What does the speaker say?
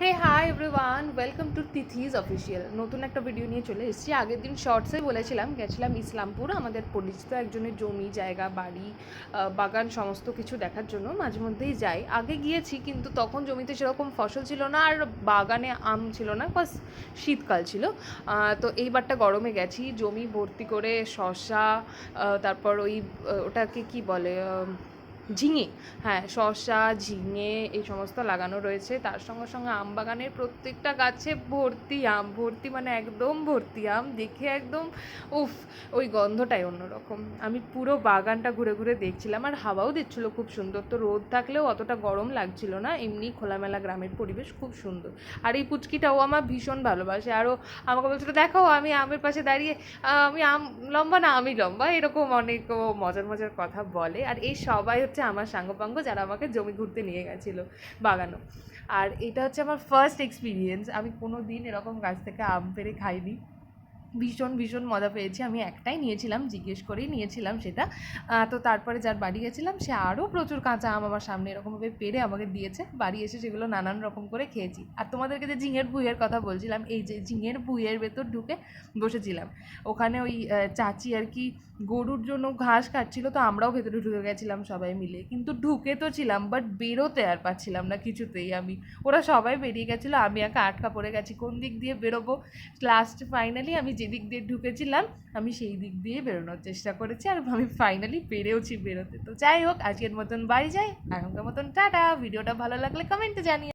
Hey hi everyone, welcome to তিথিজ official. নতুন একটা ভিডিও নিয়ে চলে এসেছি। আগের দিন শর্টসে বলেছিলাম গেছিলাম ইসলামপুর, আমাদের পরিচিত একজনের জমি জায়গা বাড়ি বাগান সমস্ত কিছু দেখার জন্য। মাঝে মধ্যেই যাই, আগে গিয়েছি কিন্তু তখন জমিতে সেরকম ফসল ছিল না আর বাগানে আম ছিল না, বাস শীতকাল ছিল। তো এইবারটা গরমে গেছি, জমি ভর্তি করে শসা, তারপর ওটাকে কি বলে, ঝিঙে, হ্যাঁ শসা ঝিঙে এই সমস্ত লাগানো রয়েছে। তার সঙ্গে সঙ্গে আম বাগানের প্রত্যেকটা গাছে ভর্তি আম, ভর্তি মানে একদম ভর্তি আম, দেখে একদম উফ, ওই গন্ধটাই অন্যরকম। আমি পুরো বাগানটা ঘুরে ঘুরে দেখছিলাম আর হাওয়াও দিচ্ছিলো খুব সুন্দর। তো রোদ থাকলেও অতটা গরম লাগছিল না, এমনি খোলামেলা গ্রামের পরিবেশ খুব সুন্দর। আর এই পুচকিটাও আমার ভীষণ ভালোবাসে, আরও আমাকে বলছিল দেখো আমি আমের পাশে দাঁড়িয়ে, আমি আম লম্বা না আমি লম্বা, এরকম অনেক ও মজার মজার কথা বলে। আর এই সবাই হচ্ছে আমার সাঙ্গপাঙ্গ যারা আমাকে জমি ঘুরতে নিয়ে গেছিলো বাগানো। আর এটা হচ্ছে আমার ফার্স্ট এক্সপিরিয়েন্স, আমি কোনো দিন এরকম গাছ থেকে আম পেড়ে খাইনি। ভীষণ ভীষণ মজা পেয়েছি। আমি একটাই নিয়েছিলাম, জিজ্ঞেস করেই নিয়েছিলাম সেটা। তো তারপরে যার বাড়ি গেছিলাম সে আরও প্রচুর কাঁচা আম আমার সামনে এরকমভাবে পেড়ে আমাকে দিয়েছে। বাড়ি এসে সেগুলো নানান রকম করে খেয়েছি। আর তোমাদেরকে যে ঝিঙের ভুঁইয়ের কথা বলছিলাম, এই যে ঝিঙের ভুঁইয়ের ভেতর ঢুকে বসেছিলাম, ওখানে ওই চাচি আর কি গরুর জন্য ঘাস কাটছিল, তো আমরাও ভেতরে ঢুকে গেছিলাম সবাই মিলে। কিন্তু ঢুকে তো ছিলাম বাট বেরোতে আর পারছিলাম না কিছুতেই আমি। ওরা সবাই বেরিয়ে গেছিলো, আমি একা আটকা পড়ে গেছি কোন দিক দিয়ে বেরোবো। লাস্ট ফাইনালি আমি যে দিক দিয়ে ঢুকেছিলাম আমি সেই দিক দিয়ে বেরোনোর চেষ্টা করেছি আর আমি ফাইনালি পেরেওছি বেরোতে। তো যাই হোক, আজকের মতন বাড়ি যাই, এখনকার মতন টাটা। ভিডিওটা ভালো লাগলে কমেন্টে জানিয়ে